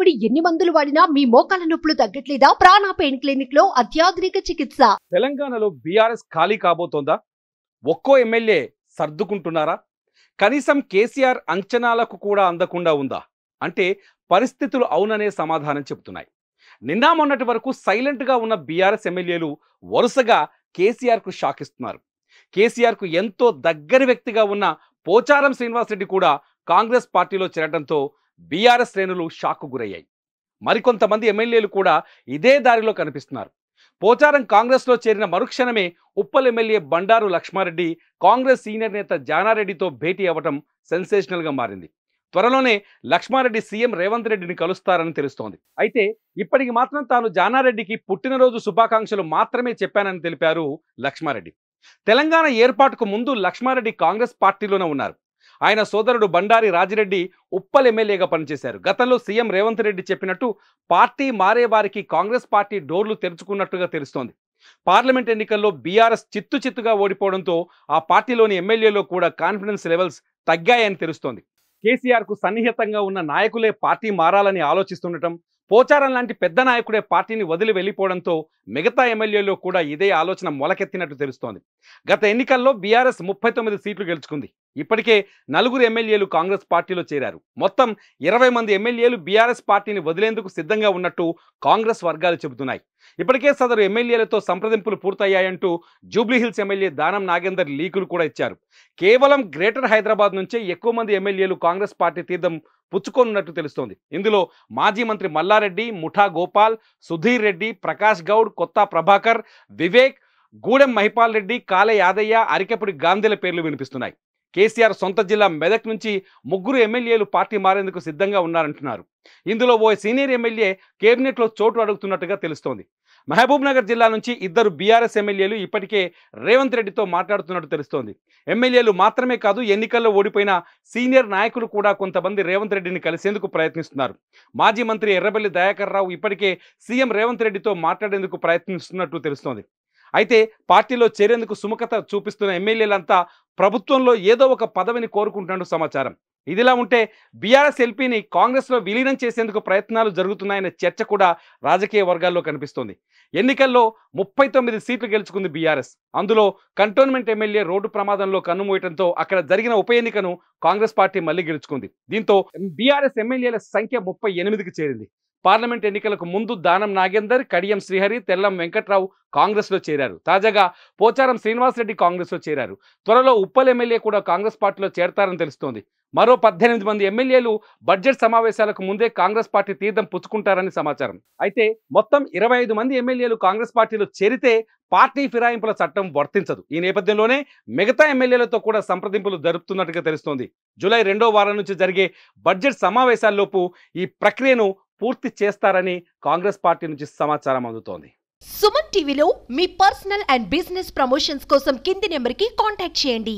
Already ఎన్ని మందులు వాడినా మీ మోకాల నొప్పులు తగ్గట్లేదా? ప్రాణ పెయిన్ క్లినిక్ లో అత్యాధునిక చికిత్స. తెలంగాణలో బీఆర్ఎస్ ఖాళీ కాబోతోందా? ఒక్కో ఎమ్మెల్యే సర్దుకుంటున్నారా? కనీసం కేసీఆర్ అంచనాలకు కూడా అందకుండా ఉందా అంటే పరిస్థితులు అవుననే సమాధానం చెబుతున్నాయి. నిన్న మొన్నటి వరకు సైలెంట్గా ఉన్న బీఆర్ఎస్ ఎమ్మెల్యేలు వరుసగా కేసీఆర్కు షాక్ ఇస్తున్నారు. కేసీఆర్కు ఎంతో దగ్గర వ్యక్తిగా ఉన్న పోచారం శ్రీనివాసరెడ్డి కూడా కాంగ్రెస్ పార్టీలో చేరడంతో బీఆర్ఎస్ శ్రేణులు షాక్కు గురయ్యాయి. మరికొంతమంది ఎమ్మెల్యేలు కూడా ఇదే దారిలో కనిపిస్తున్నారు. పోచారం కాంగ్రెస్లో చేరిన మరుక్షణమే ఉప్పల్ ఎమ్మెల్యే బండారు లక్ష్మారెడ్డి కాంగ్రెస్ సీనియర్ నేత జానారెడ్డితో భేటీ అవ్వటం సెన్సేషనల్గా మారింది. త్వరలోనే లక్ష్మారెడ్డి సీఎం రేవంత్ రెడ్డిని కలుస్తారని తెలుస్తోంది. అయితే ఇప్పటికి మాత్రం తాను జానారెడ్డికి పుట్టినరోజు శుభాకాంక్షలు మాత్రమే చెప్పానని తెలిపారు లక్ష్మారెడ్డి. తెలంగాణ ఏర్పాటుకు ముందు లక్ష్మారెడ్డి కాంగ్రెస్ పార్టీలోనే ఉన్నారు. ఆయన సోదరుడు బండారి రాజిరెడ్డి ఉప్పల్ ఎమ్మెల్యేగా పనిచేశారు. గతంలో సీఎం రేవంత్ రెడ్డి చెప్పినట్టు పార్టీ మారే వారికి కాంగ్రెస్ పార్టీ డోర్లు తెరుచుకున్నట్టుగా తెలుస్తోంది. పార్లమెంట్ ఎన్నికల్లో బీఆర్ఎస్ చిత్తుగా ఓడిపోవడంతో ఆ పార్టీలోని ఎమ్మెల్యేలో కూడా కాన్ఫిడెన్స్ లెవెల్స్ తగ్గాయని తెలుస్తోంది. కేసీఆర్కు సన్నిహితంగా ఉన్న నాయకులే పార్టీ మారాలని ఆలోచిస్తుండటం, పోచారం లాంటి పెద్ద నాయకుడే పార్టీని వదిలి వెళ్ళిపోవడంతో మిగతా ఎమ్మెల్యేలో కూడా ఇదే ఆలోచన మొలకెత్తినట్టు తెలుస్తోంది. గత ఎన్నికల్లో బీఆర్ఎస్ 39 సీట్లు గెలుచుకుంది. ఇప్పటికే 4 ఎమ్మెల్యేలు కాంగ్రెస్ పార్టీలో చేరారు. మొత్తం 20 మంది ఎమ్మెల్యేలు బీఆర్ఎస్ పార్టీని వదిలేందుకు సిద్ధంగా ఉన్నట్టు కాంగ్రెస్ వర్గాలు చెబుతున్నాయి. ఇప్పటికే సదరు ఎమ్మెల్యేలతో సంప్రదింపులు పూర్తయ్యాయంటూ జూబ్లీహిల్స్ ఎమ్మెల్యే దానం నాగేందర్ లీకులు కూడా ఇచ్చారు. కేవలం గ్రేటర్ హైదరాబాద్ నుంచే ఎక్కువ మంది ఎమ్మెల్యేలు కాంగ్రెస్ పార్టీ తీర్థం పుచ్చుకోనున్నట్టు తెలుస్తోంది. ఇందులో మాజీ మంత్రి మల్లారెడ్డి, ముఠా గోపాల్, సుధీర్ రెడ్డి, ప్రకాష్ గౌడ్, కొత్త ప్రభాకర్, వివేక్, గూడెం మహిపాల్ రెడ్డి, కాలే యాదయ్య, అరికెపుడి గాంధీల పేర్లు వినిపిస్తున్నాయి. కేసీఆర్ సొంత జిల్లా మెదక్ నుంచి 3 ఎమ్మెల్యేలు పార్టీ మారేందుకు సిద్ధంగా ఉన్నారంటున్నారు. ఇందులో ఓ సీనియర్ ఎమ్మెల్యే కేబినెట్లో చోటు అడుగుతున్నట్టుగా తెలుస్తోంది. మహబూబ్ నగర్ జిల్లా నుంచి 2 బీఆర్ఎస్ ఎమ్మెల్యేలు ఇప్పటికే రేవంత్ రెడ్డితో మాట్లాడుతున్నట్టు తెలుస్తోంది. ఎమ్మెల్యేలు మాత్రమే కాదు, ఎన్నికల్లో ఓడిపోయిన సీనియర్ నాయకులు కూడా కొంతమంది రేవంత్ రెడ్డిని కలిసేందుకు ప్రయత్నిస్తున్నారు. మాజీ మంత్రి ఎర్రబెల్లి దయాకర్ రావు ఇప్పటికే సీఎం రేవంత్ రెడ్డితో మాట్లాడేందుకు ప్రయత్నిస్తున్నట్టు తెలుస్తోంది. అయితే పార్టీలో చేరేందుకు సుముఖత చూపిస్తున్న ఎమ్మెల్యేలంతా ప్రభుత్వంలో ఏదో ఒక పదవిని కోరుకుంటున్నట్టు సమాచారం. ఇదిలా ఉంటే బీఆర్ఎస్ ఎల్పీని కాంగ్రెస్లో విలీనం చేసేందుకు ప్రయత్నాలు జరుగుతున్నాయనే చర్చ కూడా రాజకీయ వర్గాల్లో కనిపిస్తోంది. ఎన్నికల్లో 39 సీట్లు గెలుచుకుంది బీఆర్ఎస్. అందులో కంటోన్మెంట్ ఎమ్మెల్యే రోడ్డు ప్రమాదంలో కన్నుమూయటంతో అక్కడ జరిగిన ఉప ఎన్నికను కాంగ్రెస్ పార్టీ మళ్లీ గెలుచుకుంది. దీంతో బీఆర్ఎస్ ఎమ్మెల్యేల సంఖ్య 38కి చేరింది. పార్లమెంట్ ఎన్నికలకు ముందు దానం నాగేందర్, కడియం శ్రీహరి, తెల్లం వెంకట్రావు కాంగ్రెస్లో చేరారు. తాజాగా పోచారం శ్రీనివాసరెడ్డి కాంగ్రెస్లో చేరారు. త్వరలో ఉప్పల్ ఎమ్మెల్యే కూడా కాంగ్రెస్ పార్టీలో చేరతారని తెలుస్తోంది. మరో 18 మంది ఎమ్మెల్యేలు బడ్జెట్ సమావేశాలకు ముందే కాంగ్రెస్ పార్టీ తీర్థం పుచ్చుకుంటారని సమాచారం. అయితే మొత్తం 25 మంది ఎమ్మెల్యేలు కాంగ్రెస్ పార్టీలో చేరితే పార్టీ ఫిరాయింపుల చట్టం వర్తించదు. ఈ నేపథ్యంలోనే మిగతా ఎమ్మెల్యేలతో కూడా సంప్రదింపులు జరుపుతున్నట్టుగా తెలుస్తోంది. జూలై 2వ వారం నుంచి జరిగే బడ్జెట్ సమావేశాల్లోపు ఈ ప్రక్రియను పూర్తి చేస్తారని కాంగ్రెస్ పార్టీ నుంచి సమాచారం అందుతోంది. సుమన్ టీవీలో మీ పర్సనల్ అండ్ బిజినెస్ ప్రమోషన్స్ కోసం కింది నెంబర్కి కాంటాక్ట్ చేయండి.